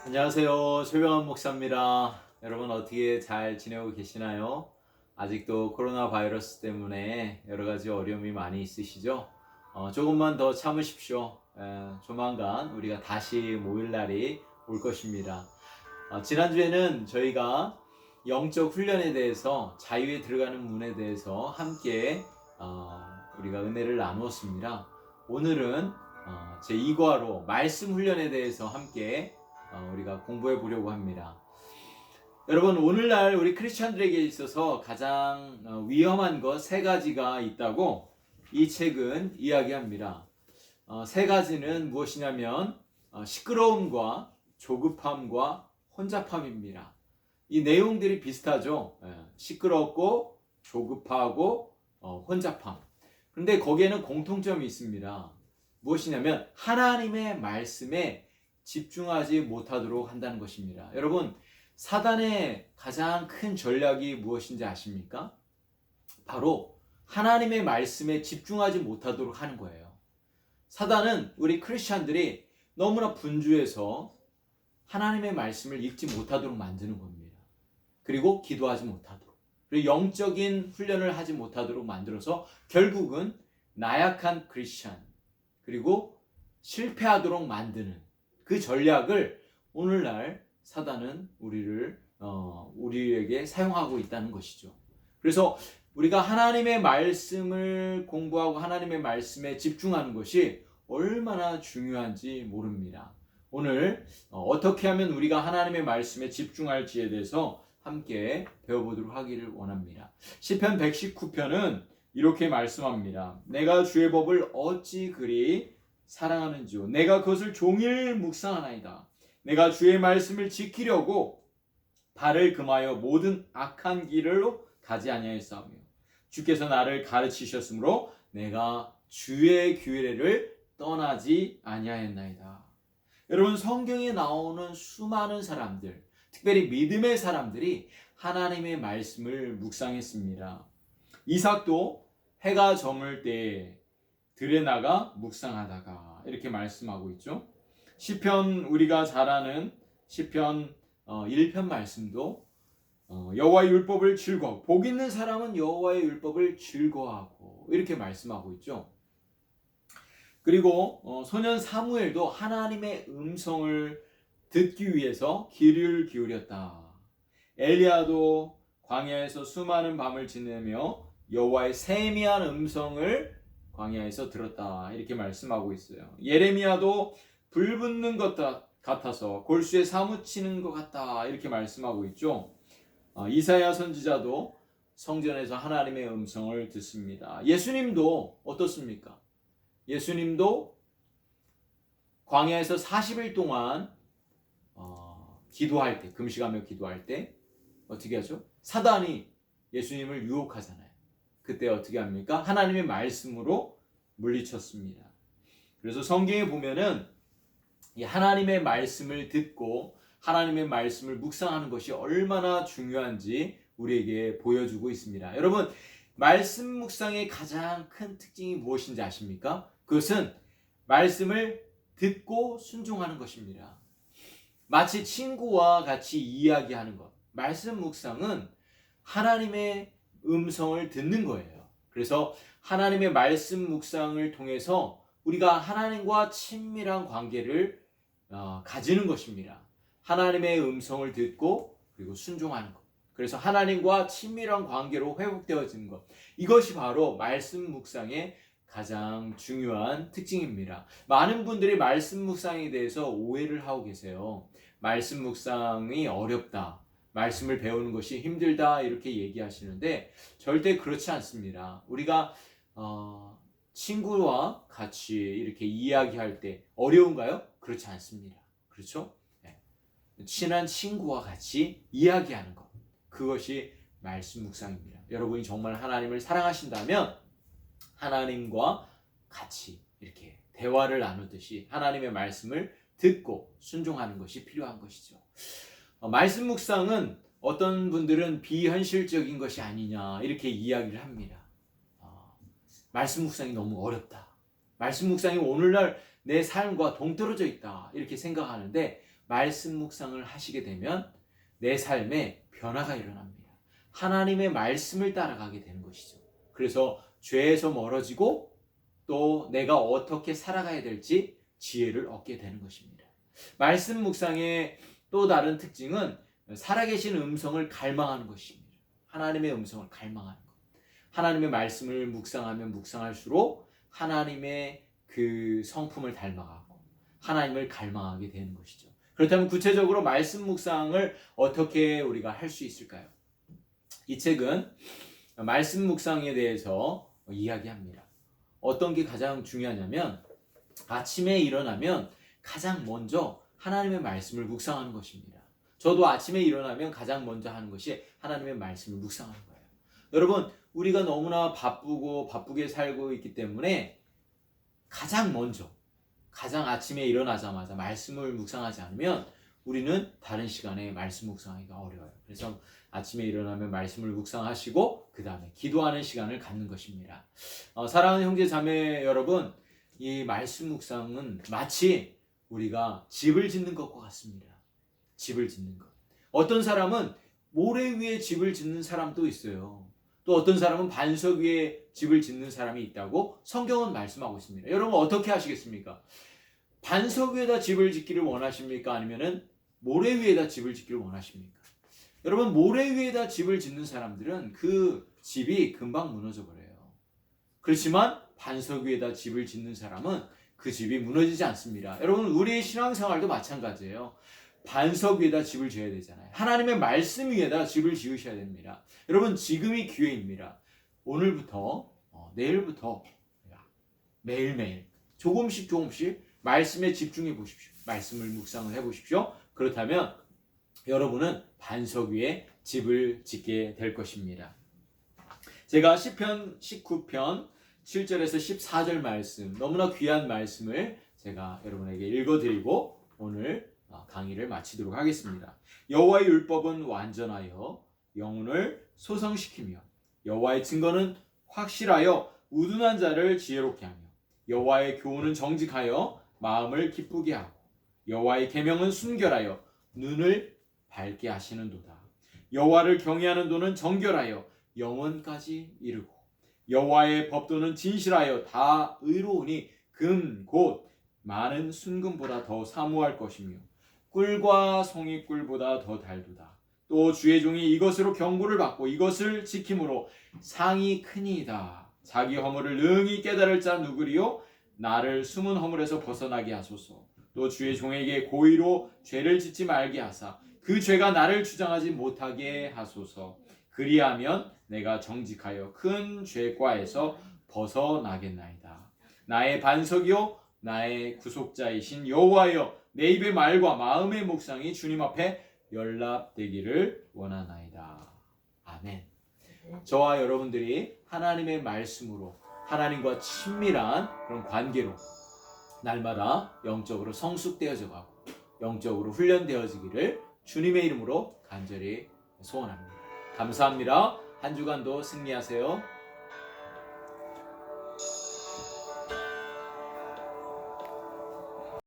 안녕하세요. 최병환 목사입니다. 여러분 어떻게 잘 지내고 계시나요? 아직도 코로나 바이러스 때문에 여러 가지 어려움이 많이 있으시죠? 조금만 더 참으십시오. 조만간 우리가 다시 모일 날이 올 것입니다. 지난주에는 저희가 영적 훈련에 대해서 자유에 들어가는 문에 대해서 함께 우리가 은혜를 나누었습니다. 오늘은 제2과로 말씀 훈련에 대해서 함께 우리가 공부해 보려고 합니다. 여러분, 오늘날 우리 크리스찬들에게 있어서 가장 위험한 것 세 가지가 있다고 이 책은 이야기합니다. 세 가지는 무엇이냐면 시끄러움과 조급함과 혼잡함입니다. 이 내용들이 비슷하죠. 시끄럽고 조급하고 혼잡함. 그런데 거기에는 공통점이 있습니다. 무엇이냐면 하나님의 말씀에 집중하지 못하도록 한다는 것입니다. 여러분, 사단의 가장 큰 전략이 무엇인지 아십니까? 바로 하나님의 말씀에 집중하지 못하도록 하는 거예요. 사단은 우리 크리스찬들이 너무나 분주해서 하나님의 말씀을 읽지 못하도록 만드는 겁니다. 그리고 기도하지 못하도록, 그리고 영적인 훈련을 하지 못하도록 만들어서 결국은 나약한 크리스찬, 그리고 실패하도록 만드는 그 전략을 오늘날 사단은 우리에게 사용하고 있다는 것이죠. 그래서 우리가 하나님의 말씀을 공부하고 하나님의 말씀에 집중하는 것이 얼마나 중요한지 모릅니다. 오늘 어떻게 하면 우리가 하나님의 말씀에 집중할지에 대해서 함께 배워보도록 하기를 원합니다. 시편 119편은 이렇게 말씀합니다. 내가 주의 법을 어찌 그리 사랑하는지요. 내가 그것을 종일 묵상하나이다. 내가 주의 말씀을 지키려고 발을 금하여 모든 악한 길로 가지 아니하였사오며 주께서 나를 가르치셨으므로 내가 주의 규례를 떠나지 아니하였나이다. 여러분, 성경에 나오는 수많은 사람들, 특별히 믿음의 사람들이 하나님의 말씀을 묵상했습니다. 이삭도 해가 저물 때 들에 나가 묵상하다가 이렇게 말씀하고 있죠. 시편, 우리가 잘 아는 시편 1편 말씀도 여호와의 율법을 즐거워, 복 있는 사람은 여호와의 율법을 즐거워하고 이렇게 말씀하고 있죠. 그리고 소년 사무엘도 하나님의 음성을 듣기 위해서 귀를 기울였다. 엘리야도 광야에서 수많은 밤을 지내며 여호와의 세미한 음성을 광야에서 들었다. 이렇게 말씀하고 있어요. 예레미야도 불 붙는 것 같아서 골수에 사무치는 것 같다. 이렇게 말씀하고 있죠. 이사야 선지자도 성전에서 하나님의 음성을 듣습니다. 예수님도 어떻습니까? 예수님도 광야에서 40일 동안 기도할 때, 금식하며 기도할 때 어떻게 하죠? 사단이 예수님을 유혹하잖아요. 그때 어떻게 합니까? 하나님의 말씀으로 물리쳤습니다. 그래서 성경에 보면은 이 하나님의 말씀을 듣고 하나님의 말씀을 묵상하는 것이 얼마나 중요한지 우리에게 보여주고 있습니다. 여러분, 말씀 묵상의 가장 큰 특징이 무엇인지 아십니까? 그것은 말씀을 듣고 순종하는 것입니다. 마치 친구와 같이 이야기하는 것. 말씀 묵상은 하나님의 음성을 듣는 거예요. 그래서 하나님의 말씀 묵상을 통해서 우리가 하나님과 친밀한 관계를 가지는 것입니다. 하나님의 음성을 듣고 그리고 순종하는 것. 그래서 하나님과 친밀한 관계로 회복되어지는 것. 이것이 바로 말씀 묵상의 가장 중요한 특징입니다. 많은 분들이 말씀 묵상에 대해서 오해를 하고 계세요. 말씀 묵상이 어렵다. 말씀을 배우는 것이 힘들다. 이렇게 얘기하시는데 절대 그렇지 않습니다. 우리가 친구와 같이 이렇게 이야기할 때 어려운가요? 그렇지 않습니다. 그렇죠? 네. 친한 친구와 같이 이야기하는 것. 그것이 말씀 묵상입니다. 여러분이 정말 하나님을 사랑하신다면 하나님과 같이 이렇게 대화를 나누듯이 하나님의 말씀을 듣고 순종하는 것이 필요한 것이죠. 말씀 묵상은 어떤 분들은 비현실적인 것이 아니냐 이렇게 이야기를 합니다. 말씀 묵상이 너무 어렵다. 말씀 묵상이 오늘날 내 삶과 동떨어져 있다. 이렇게 생각하는데 말씀 묵상을 하시게 되면 내 삶에 변화가 일어납니다. 하나님의 말씀을 따라가게 되는 것이죠. 그래서 죄에서 멀어지고 또 내가 어떻게 살아가야 될지 지혜를 얻게 되는 것입니다. 말씀 묵상의 또 다른 특징은 살아계신 음성을 갈망하는 것입니다. 하나님의 음성을 갈망하는 것. 하나님의 말씀을 묵상하면 묵상할수록 하나님의 그 성품을 닮아가고 하나님을 갈망하게 되는 것이죠. 그렇다면 구체적으로 말씀 묵상을 어떻게 우리가 할 수 있을까요? 이 책은 말씀 묵상에 대해서 이야기합니다. 어떤 게 가장 중요하냐면 아침에 일어나면 가장 먼저 하나님의 말씀을 묵상하는 것입니다. 저도 아침에 일어나면 가장 먼저 하는 것이 하나님의 말씀을 묵상하는 거예요. 여러분, 우리가 너무나 바쁘게 살고 있기 때문에 가장 아침에 일어나자마자 말씀을 묵상하지 않으면 우리는 다른 시간에 말씀 묵상하기가 어려워요. 그래서 아침에 일어나면 말씀을 묵상하시고 그 다음에 기도하는 시간을 갖는 것입니다. 사랑하는 형제 자매 여러분, 이 말씀 묵상은 마치 우리가 집을 짓는 것과 같습니다. 집을 짓는 것. 어떤 사람은 모래 위에 집을 짓는 사람도 있어요. 또 어떤 사람은 반석 위에 집을 짓는 사람이 있다고 성경은 말씀하고 있습니다. 여러분 어떻게 하시겠습니까? 반석 위에다 집을 짓기를 원하십니까? 아니면은 모래 위에다 집을 짓기를 원하십니까? 여러분, 모래 위에다 집을 짓는 사람들은 그 집이 금방 무너져 버려요. 그렇지만 반석 위에다 집을 짓는 사람은 그 집이 무너지지 않습니다. 여러분, 우리의 신앙생활도 마찬가지예요. 반석 위에다 집을 지어야 되잖아요. 하나님의 말씀 위에다 집을 지으셔야 됩니다. 여러분, 지금이 기회입니다. 오늘부터 내일부터 매일매일 조금씩 말씀에 집중해 보십시오. 말씀을 묵상을 해 보십시오. 그렇다면 여러분은 반석 위에 집을 짓게 될 것입니다. 제가 시편 19편 7절에서 14절 말씀, 너무나 귀한 말씀을 제가 여러분에게 읽어드리고 오늘 강의를 마치도록 하겠습니다. 여호와의 율법은 완전하여 영혼을 소성시키며 여호와의 증거는 확실하여 우둔한 자를 지혜롭게 하며 여호와의 교훈은 정직하여 마음을 기쁘게 하고 여호와의 계명은 순결하여 눈을 밝게 하시는도다. 여호와를 경외하는 도는 정결하여 영원까지 이르고 여호와의 법도는 진실하여 다 의로우니 금 곧 많은 순금보다 더 사모할 것이며 꿀과 송이꿀보다 더 달도다. 또 주의 종이 이것으로 경고를 받고 이것을 지킴으로 상이 크니이다. 자기 허물을 능히 깨달을 자 누구리요? 나를 숨은 허물에서 벗어나게 하소서. 또 주의 종에게 고의로 죄를 짓지 말게 하사 그 죄가 나를 주장하지 못하게 하소서. 그리하면 내가 정직하여 큰 죄과에서 벗어나겠나이다. 나의 반석이요 나의 구속자이신 여호와여, 내 입의 말과 마음의 묵상이 주님 앞에 연락되기를 원하나이다. 아멘. 저와 여러분들이 하나님의 말씀으로 하나님과 친밀한 그런 관계로 날마다 영적으로 성숙되어져 가고 영적으로 훈련되어지기를 주님의 이름으로 간절히 소원합니다. 감사합니다. 한 주간도 승리하세요.